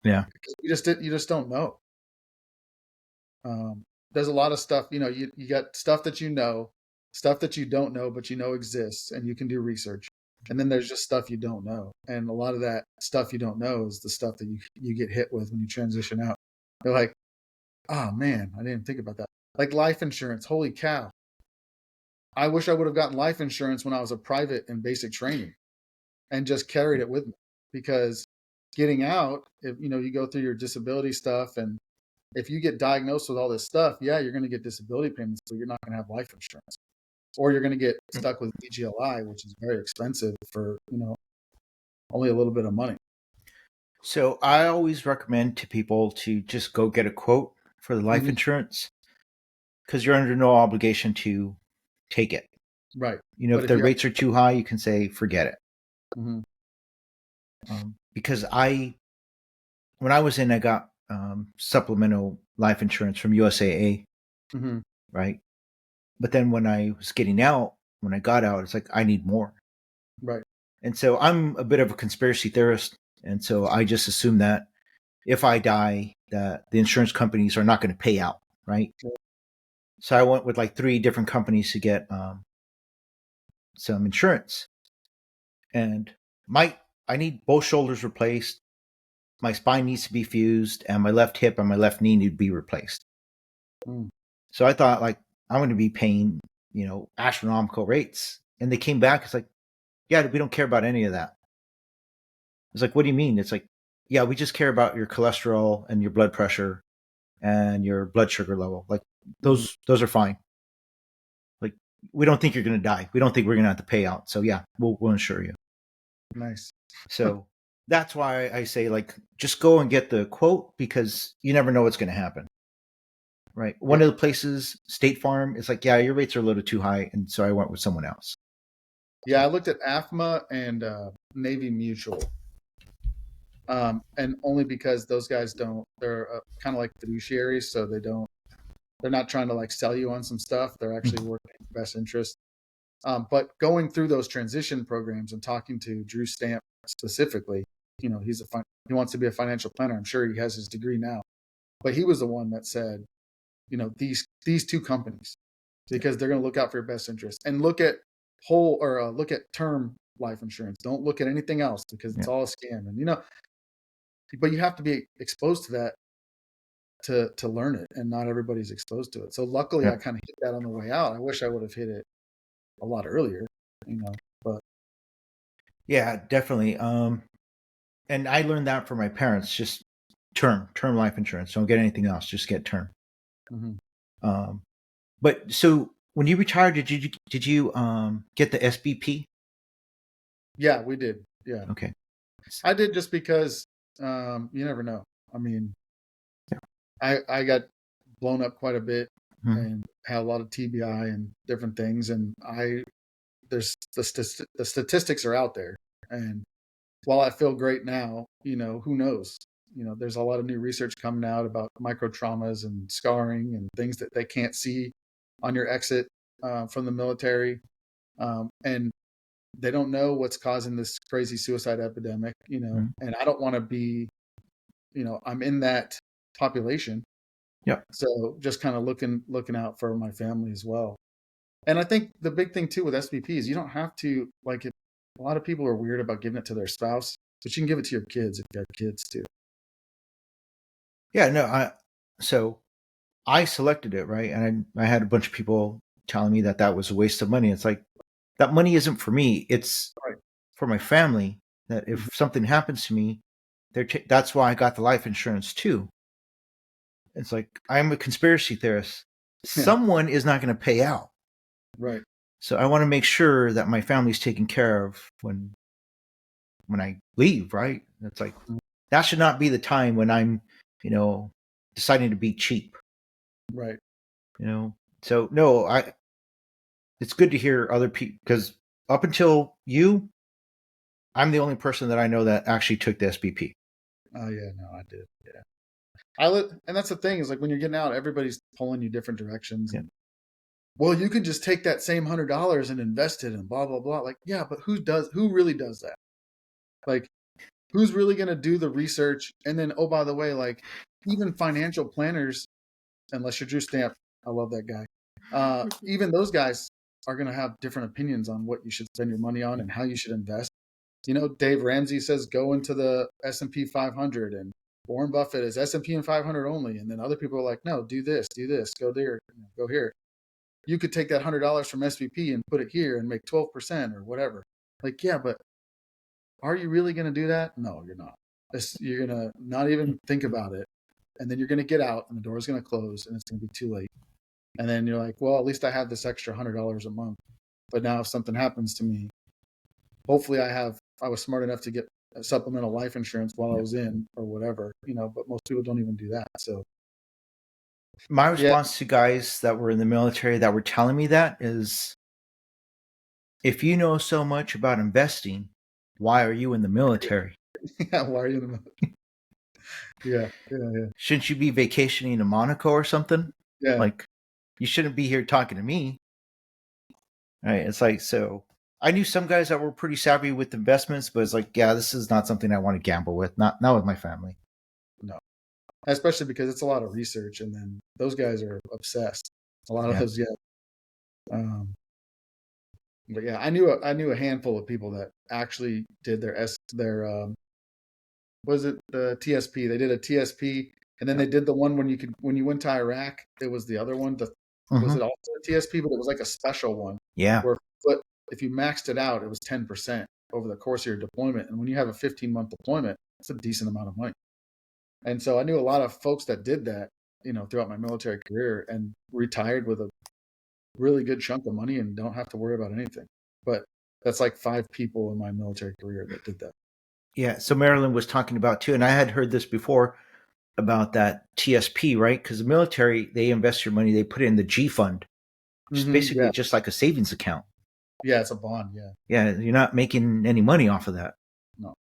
yeah, you just don't know. There's a lot of stuff, you got stuff that stuff that you don't know, but exists, and you can do research. And then there's just stuff you don't know. And a lot of that stuff you don't know is the stuff that you get hit with when you transition out. You're like, oh man, I didn't think about that. Like life insurance, holy cow. I wish I would have gotten life insurance when I was a private in basic training and just carried it with me, because getting out, if you go through your disability stuff, and if you get diagnosed with all this stuff, yeah, you're going to get disability payments, but you're not going to have life insurance, or you're going to get stuck with EGLI, which is very expensive for, only a little bit of money. So I always recommend to people to just go get a quote for the life insurance, because you're under no obligation to take it. Right. If the rates are too high, you can say, forget it. Because when I was in, I got supplemental life insurance from USAA, right? But then when I was getting out, when I got out, it's like, I need more. Right. And so I'm a bit of a conspiracy theorist. And so I just assume that if I die, that the insurance companies are not going to pay out, right? Sure. So I went with like 3 different companies to get some insurance. And I need both shoulders replaced. My spine needs to be fused, and my left hip and my left knee need to be replaced. So I thought, like, I'm going to be paying, astronomical rates. And they came back. It's like, yeah, we don't care about any of that. It's like, what do you mean? It's like, yeah, we just care about your cholesterol and your blood pressure and your blood sugar level. Like those are fine. Like, we don't think you're going to die. We don't think we're going to have to pay out. So yeah, we'll insure you. Nice. So that's why I say, like, just go and get the quote, because you never know what's going to happen. Right. One of the places, State Farm, is like, yeah, your rates are a little too high. And so I went with someone else. Yeah, I looked at AFMA and Navy Mutual. And only because those guys they're kind of like fiduciaries, so they don't They're not trying to like sell you on some stuff. They're actually working in your best interest. But going through those transition programs and talking to Drew Stamp specifically, he wants to be a financial planner. I'm sure he has his degree now, but he was the one that said, these two companies, because they're going to look out for your best interest, and look at look at term life insurance. Don't look at anything else because it's all a scam. And but you have to be exposed to that to learn it, and not everybody's exposed to it. So luckily, I kind of hit that on the way out. I wish I would have hit it a lot earlier, but Yeah, definitely. And I learned that from my parents. Just term life insurance. Don't get anything else. Just get term. mm-hmm. But so when you retired, did you get the SBP? Yeah, we did. Yeah. Okay. I did, just because you never know. I mean, I got blown up quite a bit and had a lot of TBI and different things, and there's the statistics are out there, and while I feel great now, who knows? There's a lot of new research coming out about micro traumas and scarring and things that they can't see on your exit from the military, and they don't know what's causing this crazy suicide epidemic. And I don't want to be, I'm in that population. Yeah. So just kind of looking out for my family as well. And I think the big thing too with SBP is you don't have to, like, a lot of people are weird about giving it to their spouse, but you can give it to your kids if you have kids too. Yeah, no, so I selected it, right? And I had a bunch of people telling me that was a waste of money. It's like, that money isn't for me. It's for my family, that if something happens to me, that's why I got the life insurance too. It's like, I'm a conspiracy theorist. Someone is not going to pay out. Right. So I want to make sure that my family's taken care of when I leave, right? It's like, that should not be the time when I'm, deciding to be cheap. Right. So no, it's good to hear other people, because up until you, I'm the only person that I know that actually took the SBP. Oh yeah, no, I did. Yeah. And that's the thing, is like when you're getting out, everybody's pulling you different directions. Yeah. Well, you can just take that same $100 and invest it and blah, blah, blah. Like, yeah, but who really does that? Like, who's really going to do the research? And then, oh, by the way, like, even financial planners, unless you're Drew Stamp, I love that guy. Even those guys are going to have different opinions on what you should spend your money on and how you should invest. Dave Ramsey says go into the S&P 500, and Warren Buffett is S&P and 500 only. And then other people are like, no, do this, go there, go here. You could take that $100 from SVP and put it here and make 12% or whatever. Like, yeah, but are you really going to do that? No, you're not. You're going to not even think about it. And then you're going to get out and the door's going to close and it's going to be too late. And then you're like, well, at least I have this extra $100 a month. But now if something happens to me, hopefully I was smart enough to get a supplemental life insurance while I was in or whatever, but most people don't even do that. So my response to guys that were in the military that were telling me that is, if you know so much about investing, why are you in the military? Yeah, why are you in the military? Yeah. Shouldn't you be vacationing in Monaco or something? Yeah. Like, you shouldn't be here talking to me. Right? It's like, so I knew some guys that were pretty savvy with investments, but it's like, yeah, this is not something I want to gamble with. Not with my family. No. Especially because it's a lot of research, and then those guys are obsessed. A lot of those, but yeah, I knew a handful of people that actually did their was it the TSP? They did a TSP, and then they did the one when you went to Iraq. It was the other one. Was it also a TSP? But it was like a special one. Yeah. Where if you maxed it out, it was 10% over the course of your deployment. And when you have a 15-month deployment, it's a decent amount of money. And so I knew a lot of folks that did that, throughout my military career, and retired with a really good chunk of money and don't have to worry about anything. But that's like 5 people in my military career that did that. Yeah. So Marilyn was talking about too, and I had heard this before about that TSP, right? Because the military, they invest your money, they put it in the G fund, which is basically just like a savings account. Yeah, it's a bond. Yeah. Yeah, you're not making any money off of that. No.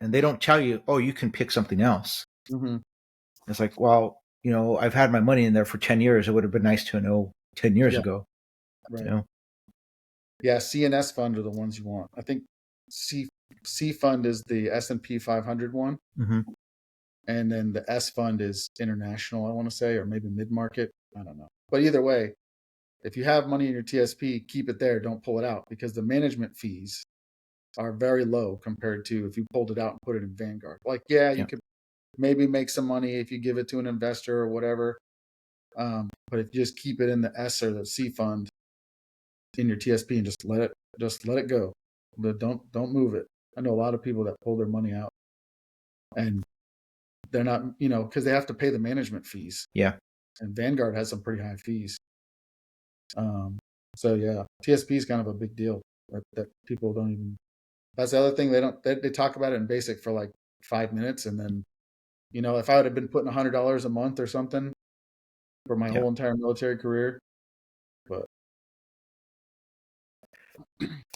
And they don't tell you, oh, you can pick something else. Mm-hmm. It's like, well, I've had my money in there for 10 years. It would have been nice to know 10 years Yeah, ago, right. you know? Yeah, C and S fund are the ones you want. I think C fund is the S&P 500 one, Mm-hmm. and then the S fund is international, I want to say, or maybe mid market. I don't know. But either way, if you have money in your TSP, keep it there. Don't pull it out because the management fees are very low compared to if you pulled it out and put it in Vanguard. Like, yeah, you Yeah. could maybe make some money if you give it to an investor or whatever. But if you just keep it in the S or the C fund in your TSP and just let it go. But don't move it. I know a lot of people that pull their money out and they're not, because they have to pay the management fees. Yeah. And Vanguard has some pretty high fees. Um, so yeah, TSP is kind of a big deal that people don't even. That's the other thing they talk about it in basic for like 5 minutes, and then if I would have been putting $100 a month or something for my Yeah. whole entire military career, but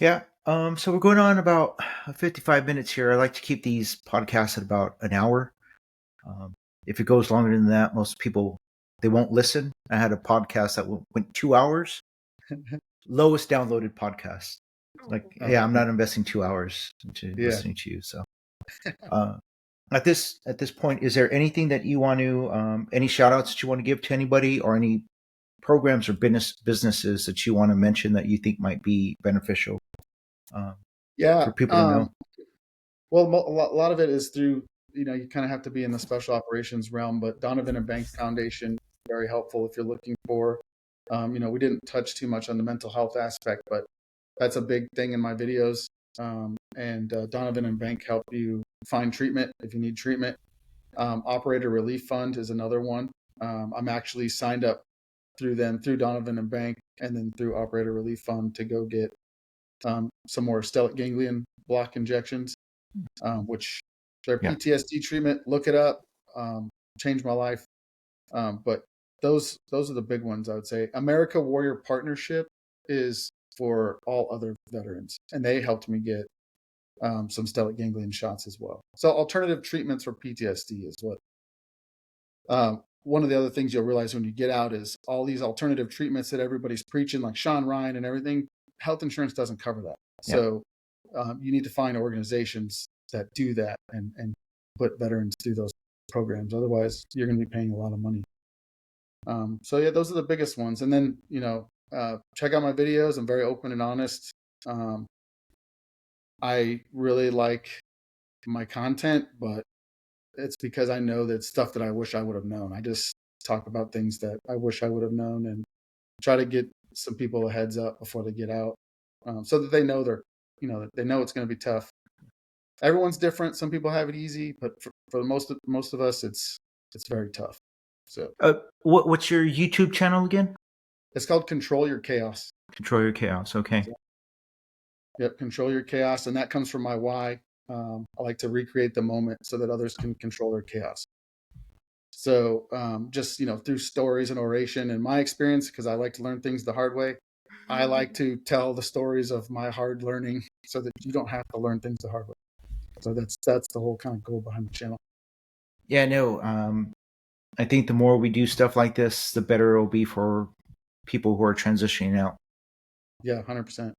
Yeah. So we're going on about 55 minutes here. I like to keep these podcasts at about an hour. If it goes longer than that, most people, they won't listen. I had a podcast that went 2 hours. Lowest downloaded podcast. Like, yeah, I'm not investing 2 hours into listening to you. So, at this point, is there anything that you want to, any shout outs that you want to give to anybody, or any programs or businesses that you want to mention that you think might be beneficial yeah. for people to know? Well, a lot of it is through, you kind of have to be in the special operations realm, but Donovan and Bank Foundation, very helpful if you're looking for, we didn't touch too much on the mental health aspect, but that's a big thing in my videos. And Donovan and Bank help you find treatment if you need treatment. Operator Relief Fund is another one. I'm actually signed up through them, through Donovan and Bank, and then through Operator Relief Fund to go get some more stellate ganglion block injections, which their Yeah. PTSD treatment. Look it up. Changed my life. But those are the big ones I would say. America Warrior Partnership is for all other veterans, and they helped me get some stellate ganglion shots as well. So alternative treatments for PTSD is what. One of the other things you'll realize when you get out is all these alternative treatments that everybody's preaching, like Sean Ryan and everything. Health insurance doesn't cover that. Yeah. So you need to find organizations that do that and put veterans through those programs. Otherwise, you're going to be paying a lot of money. So yeah, those are the biggest ones. And then, check out my videos. I'm very open and honest. I really like my content, but it's because I know that stuff that I wish I would have known. I just talk about things that I wish I would have known and try to get some people a heads up before they get out, so that they know that they know it's going to be tough. Everyone's different. Some people have it easy, but for most of us, it's very tough. So What's your YouTube channel again? it's called Control Your Chaos. Control Your Chaos. Okay. Yep, Control Your Chaos, and that comes from my why. I like to recreate the moment so that others can control their chaos. So just through stories and oration and my experience, because I like to learn things the hard way, I like to tell the stories of my hard learning so that you don't have to learn things the hard way. So that's the whole kind of goal behind the channel. Yeah, no. I think the more we do stuff like this, the better it'll be for people who are transitioning out. Yeah, 100%.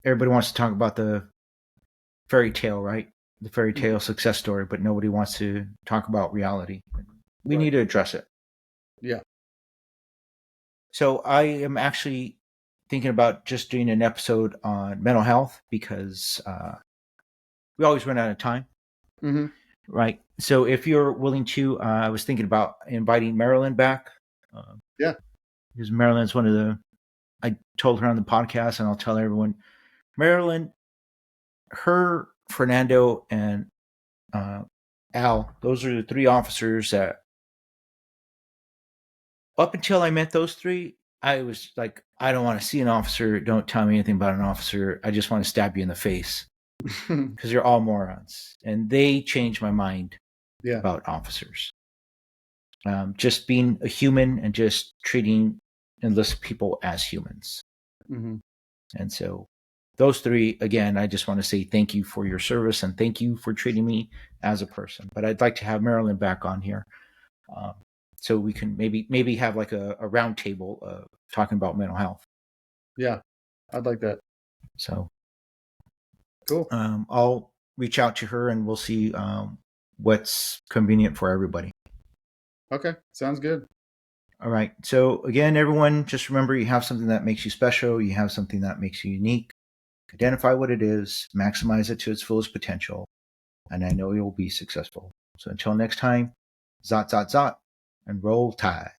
Everybody wants to talk about the fairy tale, right? The fairy tale success story, but nobody wants to talk about reality. We need to address it. Yeah. So I am actually thinking about just doing an episode on mental health because we always run out of time. Mm-hmm. Right. So if you're willing to, I was thinking about inviting Marilyn back. Yeah. Because Marilyn's I told her on the podcast, and I'll tell everyone, Marilyn, her, Fernando, and Al, those are the three officers that, up until I met those three, I was like, I don't want to see an officer. Don't tell me anything about an officer. I just want to stab you in the face because you're all morons. And they changed my mind about officers. Just being a human and just treating enlisted people as humans. Mm-hmm. And so those three, again, I just want to say thank you for your service and thank you for treating me as a person. But I'd like to have Marilyn back on here, so we can maybe have like a round table talking about mental health. Yeah, I'd like that. So Cool. I'll reach out to her and we'll see what's convenient for everybody. Okay, sounds good. All right. So again, everyone, just remember you have something that makes you special. You have something that makes you unique. Identify what it is, maximize it to its fullest potential, and I know you'll be successful. So until next time, zot, zot, zot, and roll tide.